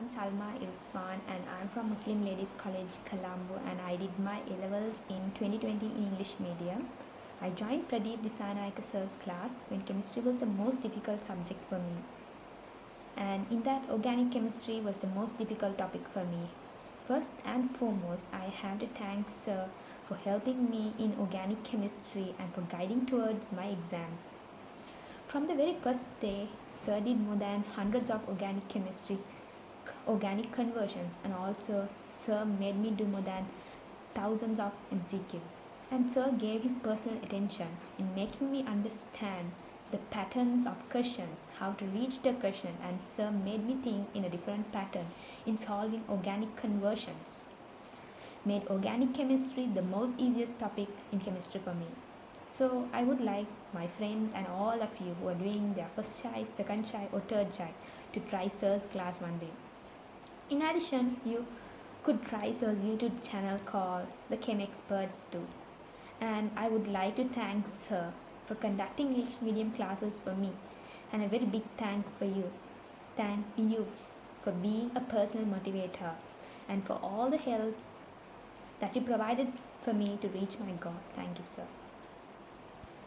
I'm Salma Irfan and I'm from Muslim Ladies College, Colombo, and I did my A-levels in 2020 in English medium. I joined Pradeep Disanaika sir's class when chemistry was the most difficult subject for me. And in that, organic chemistry was the most difficult topic for me. First and foremost, I have to thank Sir for helping me in organic chemistry and for guiding towards my exams. From the very first day, Sir did more than hundreds of organic conversions, and also Sir made me do more than thousands of MCQs. And Sir gave his personal attention in making me understand the patterns of questions, how to reach the question, and Sir made me think in a different pattern in solving organic conversions. Made organic chemistry the most easiest topic in chemistry for me. So I would like my friends and all of you who are doing their first try, second try or third try to try Sir's class one day. In addition, you could try Sir's YouTube channel called The Chem Expert too. And I would like to thank Sir for conducting English medium classes for me, and a very big thank for you. Thank you for being a personal motivator and for all the help that you provided for me to reach my goal. Thank you, Sir.